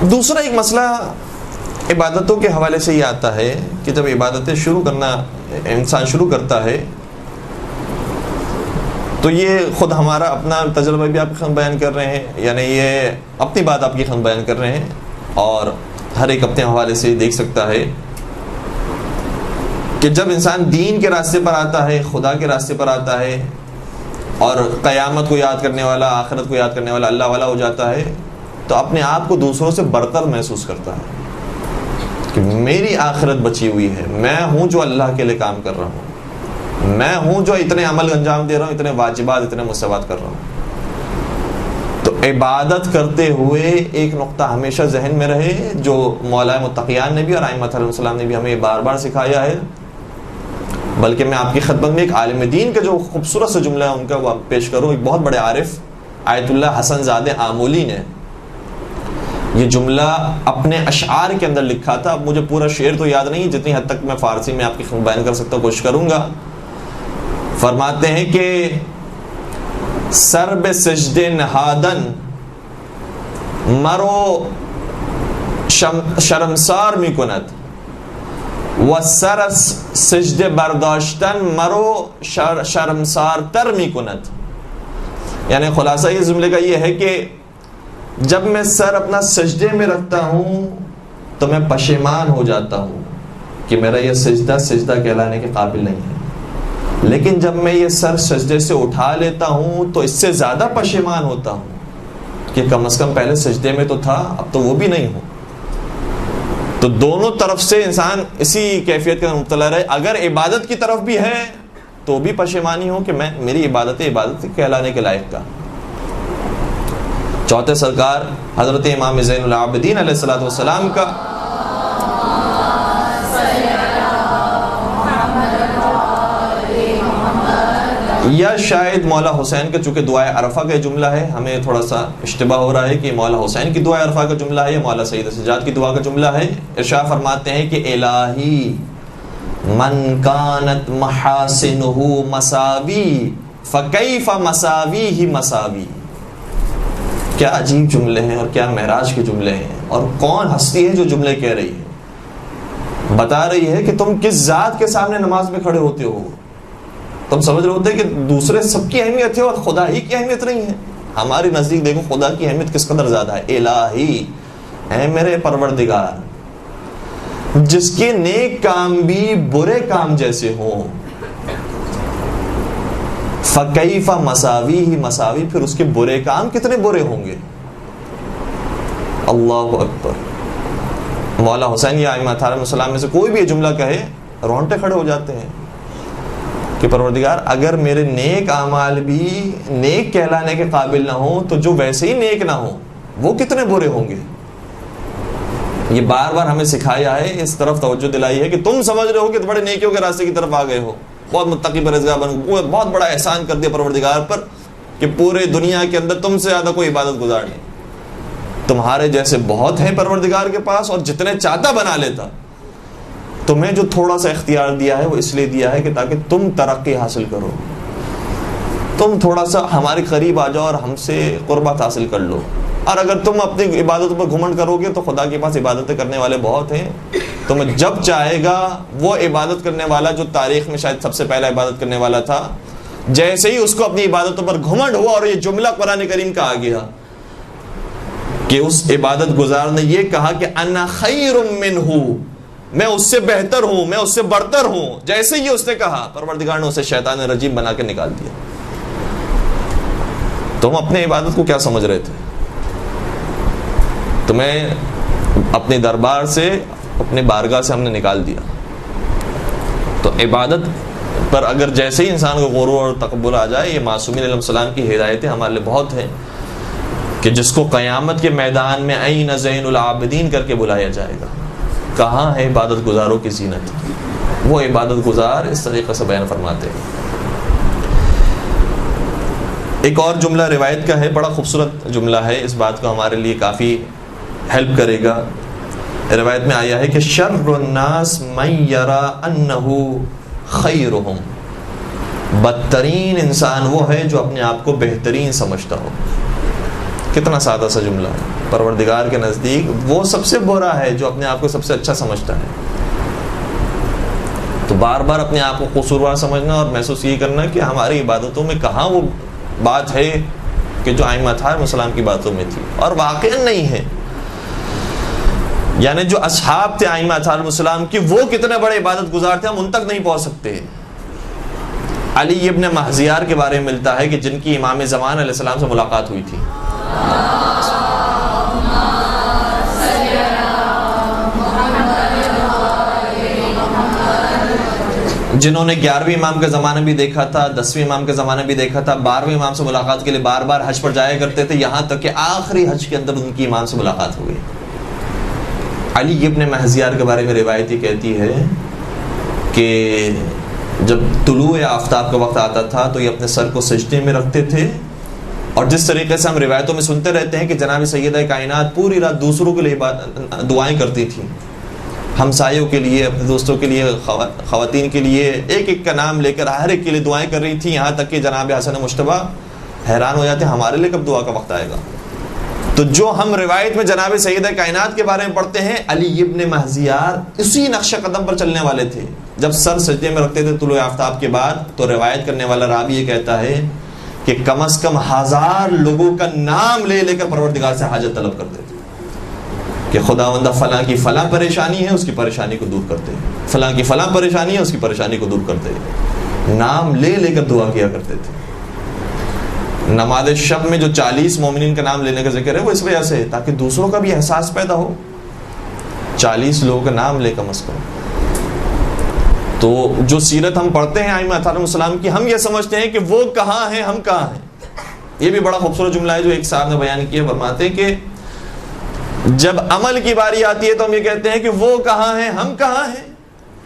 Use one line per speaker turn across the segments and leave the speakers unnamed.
دوسرا ایک مسئلہ عبادتوں کے حوالے سے یہ آتا ہے کہ جب عبادتیں انسان شروع کرتا ہے تو یہ خود ہمارا اپنا تجربہ بھی آپ کے خدمت بیان کر رہے ہیں، یعنی یہ اپنی بات آپ کی خدمت بیان کر رہے ہیں، اور ہر ایک اپنے حوالے سے دیکھ سکتا ہے کہ جب انسان دین کے راستے پر آتا ہے، خدا کے راستے پر آتا ہے اور قیامت کو یاد کرنے والا، آخرت کو یاد کرنے والا، اللہ والا ہو جاتا ہے، تو اپنے آپ کو دوسروں سے برتر محسوس کرتا ہے کہ میری آخرت بچی ہوئی ہے، میں ہوں جو اللہ کے لیے کام کر رہا ہوں، میں ہوں جو اتنے عمل انجام دے رہا ہوں، اتنے واجبات، اتنے مستحبات کر رہا ہوں۔ تو عبادت کرتے ہوئے ایک نقطہ ہمیشہ ذہن میں رہے جو مولا متقیان نے بھی اور ائمہ علیہ السلام نے بھی ہمیں بار بار سکھایا ہے، بلکہ میں آپ کی خدمت میں ایک عالم دین کا جو خوبصورت سے جملہ ہے ان کا وہ پیش کروں۔ ایک بہت بڑے عارف آیت اللہ حسن زادہ آمولی نے یہ جملہ اپنے اشعار کے اندر لکھا تھا۔ اب مجھے پورا شعر تو یاد نہیں، جتنی حد تک میں فارسی میں آپ کی خدمت بیان کر سکتا ہوں کوشش کروں گا۔ فرماتے ہیں کہ سر بے سجدے نہادن مرو شرمسار می کند و سر سجدے برداشتن مرو شرمسار تر می کند۔ یعنی خلاصہ یہ جملے کا یہ ہے کہ جب میں سر اپنا سجدے میں رکھتا ہوں تو میں پشیمان ہو جاتا ہوں کہ میرا یہ سجدہ کہلانے کے قابل نہیں ہے، لیکن جب میں یہ سر سجدے سے اٹھا لیتا ہوں تو اس سے زیادہ پشیمان ہوتا ہوں کہ کم از کم پہلے سجدے میں تو تھا، اب تو وہ بھی نہیں ہوں۔ تو دونوں طرف سے انسان اسی کیفیت کا مبتلا رہے۔ اگر عبادت کی طرف بھی ہے تو بھی پشیمانی ہو کہ میری عبادت کہلانے کے لائق کا۔ چوتھے سرکار حضرت امام زین العابدین علیہ الصلوۃ والسلام کا یا شاید مولا حسین کا، چونکہ دعائے عرفہ کا جملہ ہے، ہمیں تھوڑا سا اشتباہ ہو رہا ہے کہ مولا حسین کی دعائے عرفہ کا جملہ ہے یا مولا سید سجاد کی دعا کا جملہ ہے۔ ارشاد فرماتے ہیں کہ الہی من کانت محاسنہ مساوی فکیف مساویہ مساوی۔ کیا عجیب جملے ہیں اور کیا معراج کے جملے ہیں، اور کون ہستی ہے جو جملے کہہ رہی ہے، بتا رہی ہے کہ تم کس ذات کے سامنے نماز میں کھڑے ہوتے ہو۔ تم سمجھ رہے ہوتے کہ دوسرے سب کی اہمیت ہے اور خدا ہی کی اہمیت نہیں ہے۔ ہماری نزدیک دیکھو خدا کی اہمیت کس قدر زیادہ ہے۔ الہی اے میرے پروردگار، جس کے نیک کام بھی برے کام جیسے ہوں، فکیف مساوی ہی مساوی، پھر اس کے برے کام کتنے برے ہوں گے۔ اللہ اکبر۔ مولا حسین یا ائمہ علیہ السلام میں سے کوئی بھی یہ جملہ کہے رونگٹے کھڑے ہو جاتے ہیں کہ پروردگار اگر میرے نیک اعمال بھی نیک کہلانے کے قابل نہ ہوں تو جو ویسے ہی نیک نہ ہوں وہ کتنے برے ہوں گے۔ یہ بار بار ہمیں سکھایا ہے، اس طرف توجہ دلائی ہے کہ تم سمجھ رہے ہو کہ بڑے نیکیوں کے راستے کی طرف آ گئے ہو، بہت متقی پرہیزگار بن گئے، بہت بڑا احسان کر دیا پروردگار پر کہ پورے دنیا کے اندر تم سے زیادہ کوئی عبادت گزار نہیں، تمہارے جیسے بہت ہیں پروردگار کے پاس اور جتنے چاہتا بنا لیتا۔ تمہیں جو تھوڑا سا اختیار دیا ہے وہ اس لیے دیا ہے کہ تاکہ تم ترقی حاصل کرو، تم تھوڑا سا ہمارے قریب آ جاؤ اور ہم سے قربت حاصل کر لو۔ اور اگر تم اپنی عبادتوں پر گھمنڈ کرو گے تو خدا کے پاس عبادتیں کرنے والے بہت ہیں، تمہیں جب چاہے گا وہ عبادت کرنے والا جو تاریخ میں شاید سب سے پہلا عبادت کرنے والا تھا، جیسے ہی اس کو اپنی عبادتوں پر گھمنڈ ہوا اور یہ جملہ قرآن کریم کا آ گیا کہ اس عبادت گزار نے یہ کہا کہ انا خیر منہ، میں اس سے بہتر ہوں، میں اس سے برتر ہوں، جیسے ہی اس نے کہا پروردگار نے اسے شیطان رجیم بنا کے نکال دیا۔ تم اپنے عبادت کو کیا سمجھ رہے تھے؟ تمہیں اپنے دربار سے، اپنے بارگاہ سے ہم نے نکال دیا۔ تو عبادت پر اگر جیسے ہی انسان کو غرور اور تکبر آ جائے، یہ معصومین علیہ السلام کی ہدایتیں ہمارے لیے بہت ہیں کہ جس کو قیامت کے میدان میں این زین العابدین کر کے بلایا جائے گا۔ کہاں ہے عبادت گزاروں کی زینت؟ وہ عبادت گزار اس طریقے سے بیان فرماتے ہیں۔ ایک اور جملہ روایت کا ہے، بڑا خوبصورت جملہ ہے، اس بات کو ہمارے لیے کافی ہیلپ کرے گا۔ روایت میں آیا ہے کہ شر الناس من یرا انہ خیرہم، بدترین انسان وہ ہے جو اپنے آپ کو بہترین سمجھتا ہو۔ کتنا سادہ سا جملہ ہے. پروردگار کے نزدیک وہ سب سے برا ہے جو اپنے آپ کو سب سے اچھا سمجھتا ہے. تو بار بار اپنے آپ کو قصوروار سمجھنا اور محسوس یہ کرنا کہ ہماری عبادتوں میں کہاں وہ بات ہے کہ جو ائمہ اطہار السلام کی باتوں میں تھی، اور واقعا نہیں ہے. یعنی جو اصحاب تھے ائمہ اطہار السلام کی، وہ کتنے بڑے عبادت گزار تھے، ہم ان تک نہیں پہنچ سکتے. علی ابن محزیار کے بارے میں ملتا ہے کہ جن کی امام زمان علیہ السلام سے ملاقات ہوئی تھی. جنہوں نے 11ویں امام کا زمانہ بھی دیکھا تھا، 10ویں امام کا زمانہ بھی دیکھا تھا، 12ویں امام سے ملاقات کے لیے بار بار حج پر جایا کرتے تھے، یہاں تک کہ آخری حج کے اندر ان کی امام سے ملاقات ہو گئی. علی ابن محزیار کے بارے میں روایت یہ کہتی ہے کہ جب طلوع آفتاب کا وقت آتا تھا تو یہ اپنے سر کو سجدے میں رکھتے تھے، اور جس طریقے سے ہم روایتوں میں سنتے رہتے ہیں کہ جناب سیدہ کائنات پوری رات دوسروں کے لیے دعائیں کرتی تھیں، ہمسایوں کے لیے، اپنے دوستوں کے لیے، خواتین کے لیے، ایک ایک کا نام لے کر ہر ایک کے لیے دعائیں کر رہی تھیں، یہاں تک کہ جناب حسن مجتبیٰ حیران ہو جاتے ہیں ہمارے لیے کب دعا کا وقت آئے گا. تو جو ہم روایت میں جناب سیدہ کائنات کے بارے میں پڑھتے ہیں، علی ابن محزیار اسی نقش قدم پر چلنے والے تھے. جب سر سجدے میں رکھتے تھے طلوع آفتاب کے بعد، تو روایت کرنے والا راوی یہ کہتا ہے کہ کم از کم 1000 لوگوں کا نام لے لے کر پروردگار سے حاجت طلب کرتے تھے کہ خداوندہ فلاں کی فلاں پریشانی ہے، اس کی پریشانی کو دور کرتے ہیں، فلاں کی فلاں پریشانی ہے، اس کی پریشانی کو دور کرتے ہیں. نام لے لے کر دعا کیا کرتے تھے. نماز شب میں جو 40 مومنین کا نام لینے کا ذکر ہے وہ اس وجہ سے ہے تاکہ دوسروں کا بھی احساس پیدا ہو. 40 لوگوں کا نام لے کم از کم. تو جو سیرت ہم پڑھتے ہیں ائمہ اطہار السلام کی، ہم یہ سمجھتے ہیں کہ وہ کہاں ہیں، ہم کہاں ہیں. یہ بھی بڑا خوبصورت جملہ ہے جو ایک صاحب نے بیان کیا، فرماتے ہیں کہ جب عمل کی باری آتی ہے تو ہم یہ کہتے ہیں کہ وہ کہاں ہیں، ہم کہاں ہیں،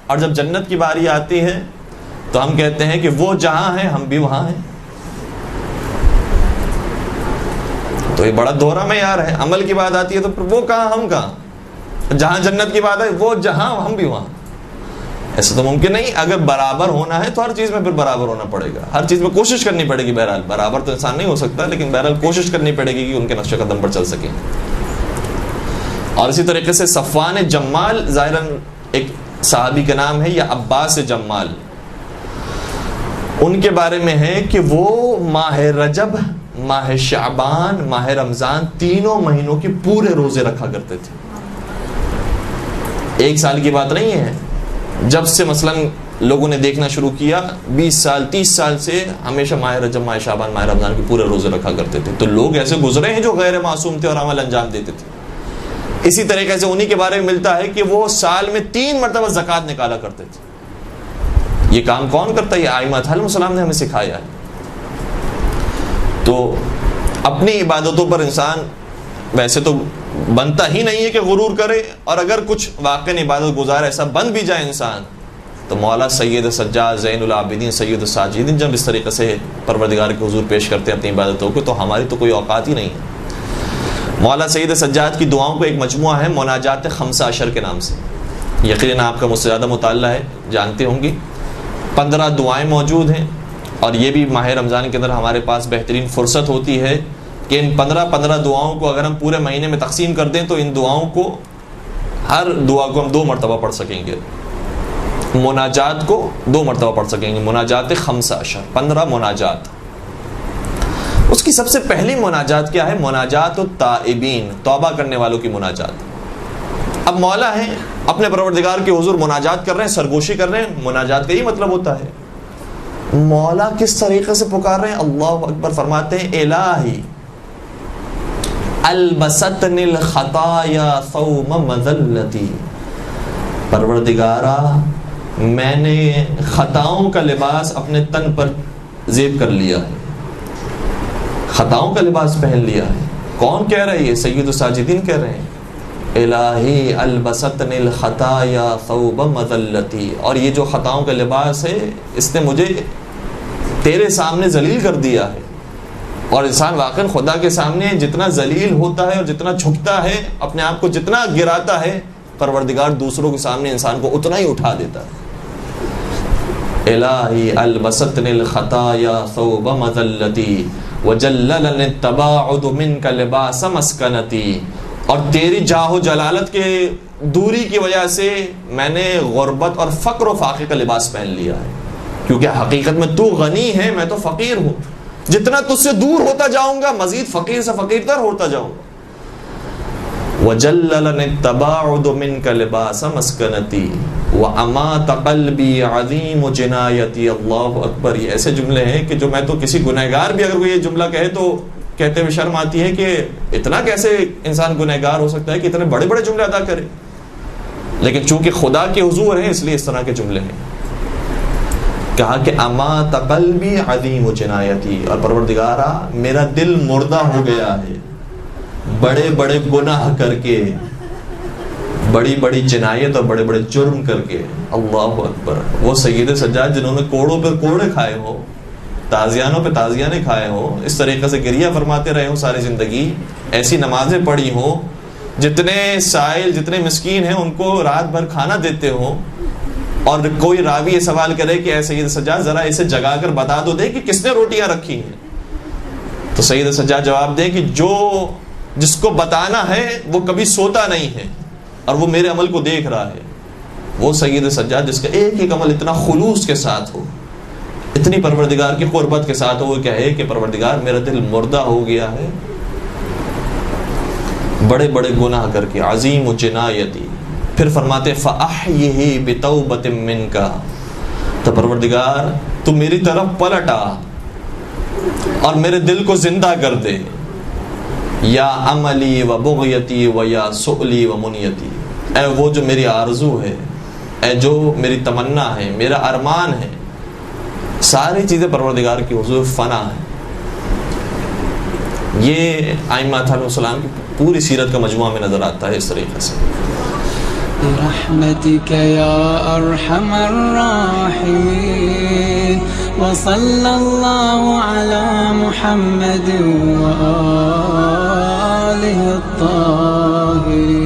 اور جب جنت کی باری آتی ہے تو ہم کہتے ہیں کہ وہ جہاں ہیں ہم بھی وہاں ہیں. تو یہ بڑا دوہرا معیار ہے. عمل کی بات آتی ہے تو پھر وہ کہاں ہم کہاں، جہاں جنت کی بات ہے وہ جہاں ہم بھی وہاں. ایسا تو ممکن نہیں. اگر برابر ہونا ہے تو ہر چیز میں پھر برابر ہونا پڑے گا، ہر چیز میں کوشش کرنی پڑے گی. بہرحال برابر تو انسان نہیں ہو سکتا، لیکن بہرحال کوشش کرنی پڑے گی کہ ان کے نقش قدم پر چل سکیں. اور اسی طریقے سے صفوان جمال، ظاہراً ایک صحابی کا نام ہے، یا عباس جمال، ان کے بارے میں ہے کہ وہ ماہ رجب، ماہ شعبان، ماہ رمضان، تینوں مہینوں کے پورے روزے رکھا کرتے تھے. ایک سال کی بات نہیں ہے. جب سے مثلا لوگوں نے دیکھنا شروع کیا 20 سال 30 سال سے ہمیشہ ماہ رجب، ماہ شعبان، ماہ رمضان کے پورے روزے رکھا کرتے تھے. تو لوگ ایسے گزرے ہیں جو غیر معصوم تھے اور عمل انجام دیتے تھے. اسی طریقے سے انہی کے بارے میں ملتا ہے کہ وہ سال میں 3 مرتبہ زکوٰۃ نکالا کرتے تھے. یہ کام کون کرتا ہے؟ یہ ائمہ علیہ السلام نے ہمیں سکھایا ہے. تو اپنی عبادتوں پر انسان ویسے تو بنتا ہی نہیں ہے کہ غرور کرے، اور اگر کچھ واقعی عبادت گزار ایسا بن بھی جائے انسان، تو مولا سید سجاد زین العابدین سید الساجدین جب اس طریقے سے پروردگار کے حضور پیش کرتے ہیں اپنی عبادتوں کو، تو ہماری تو کوئی اوقات ہی نہیں ہے. مولا سید سجاد کی دعاؤں کو ایک مجموعہ ہے مناجات 15 کے نام سے، یقیناً آپ کا مجھ سے زیادہ مطالعہ ہے، جانتے ہوں گے. 15 دعائیں موجود ہیں، اور یہ بھی ماہ رمضان کے اندر ہمارے پاس بہترین فرصت ہوتی ہے کہ ان 15 دعاؤں کو اگر ہم پورے مہینے میں تقسیم کر دیں تو ان دعاؤں کو، ہر دعا کو ہم 2 مرتبہ پڑھ سکیں گے. مناجات کو 2 مرتبہ پڑھ سکیں گے. مناجات 15 مناجات. اس کی سب سے پہلی مناجات کیا ہے؟ مناجات التائبین، توبہ کرنے والوں کی مناجات. اب مولا ہیں اپنے پروردگار کے حضور مناجات کر رہے ہیں، سرگوشی کر رہے ہیں. مناجات کا یہ مطلب ہوتا ہے مولا کس طریقے سے پکار رہے ہیں. اللہ اکبر. فرماتے ہیں الہی البستنی الخطایا ثوب مذلتی، پروردگارا میں نے خطاؤں کا لباس اپنے تن پر زیب کر لیا ہے، خطاؤں کا لباس پہن لیا ہے. کون کہہ رہے ہیں؟ سید الساجدین کہہ رہے ہیں الہی البستنی الخطایا ثوب مذلتی. اور یہ جو خطاؤں کا لباس ہے اس نے مجھے تیرے سامنے ذلیل کر دیا ہے. اور انسان واقعا خدا کے سامنے جتنا ذلیل ہوتا ہے اور جتنا جھکتا ہے، اپنے آپ کو جتنا گراتا ہے، پروردگار دوسروں کے سامنے انسان کو اتنا ہی اٹھا دیتا ہے. الہی البستنی الخطایا ثوب مذلتی وَجَلَّلَنِ التَّبَاعُدُ مِنْكَ لِبَاسَ مَسْكَنَتِي، اور تیری جاہ و جلالت کے دوری کی وجہ سے میں نے غربت اور فقر و فاقے کا لباس پہن لیا ہے، کیونکہ حقیقت میں تو غنی ہے، میں تو فقیر ہوں، جتنا تجھ سے دور ہوتا جاؤں گا مزید فقیر سے فقیر تر ہوتا جاؤں گا. وَجَلَّلَنِ التَّبَاعُدُ مِنْكَ لِبَاسَ مَسْكَنَتِي وَأَمَاتَ قَلْبِي عَظِيمُ جِنَایَتِي. اللہ اکبر. یہ ایسے جملے ہیں کہ جو میں تو کسی گنہگار بھی اگر وہ یہ جملہ کہے تو کہتے ہوئے شرم آتی ہے کہ اتنا کیسے انسان گنہگار ہو سکتا ہے کہ اتنے بڑے بڑے جملے ادا کرے، لیکن چونکہ خدا کے حضور ہیں اس لیے اس طرح کے جملے ہیں. کہا کہ امات قلبی عظیم جنایتی، اور پروردگارا میرا دل مردہ ہو گیا ہے بڑے بڑے گناہ کر کے، بڑی بڑی جنایت اور بڑے بڑے جرم کر کے. اللہ اکبر. وہ سید سجاد جنہوں نے کوڑوں پر کوڑے کھائے ہوں، تازیانوں پہ تازیانے کھائے ہوں، اس طریقے سے گریہ فرماتے رہے ہوں ساری زندگی، ایسی نمازیں پڑھی ہوں، جتنے سائل جتنے مسکین ہیں ان کو رات بھر کھانا دیتے ہوں، اور کوئی راوی یہ سوال کرے کہ اے سید سجاد ذرا اسے جگا کر بتا دو دے کہ کس نے روٹیاں رکھی ہیں، تو سید سجاد جواب دے کہ جس کو بتانا ہے وہ کبھی سوتا نہیں ہے اور وہ میرے عمل کو دیکھ رہا ہے. وہ سید سجاد جس کا ایک ایک عمل اتنا خلوص کے ساتھ ہو، اتنی پروردگار کی قربت کے ساتھ ہو، وہ کہے کہ پروردگار میرا دل مردہ ہو گیا ہے بڑے بڑے گناہ کر کے، عظیم جنایتی. پھر فرماتے فَأَحْيِهِ بِتَوْبَةٍ مِّنْكَ، تو پروردگار تو میری طرف پلٹ آ اور میرے دل کو زندہ کر دے. یا عملی و بغیتی و یا سؤلی و منیتی، اے وہ جو میری آرزو ہے، اے جو میری تمنا ہے، میرا ارمان ہے، ساری چیزیں پروردگار کی حضور فنا ہے. یہ ائمہ علیہ السلام کی پوری سیرت کا مجموعہ میں نظر آتا ہے اس طریقے سے.
برحمتك يا أرحم الراحمين وصلى الله على محمد وآله الطاهرين.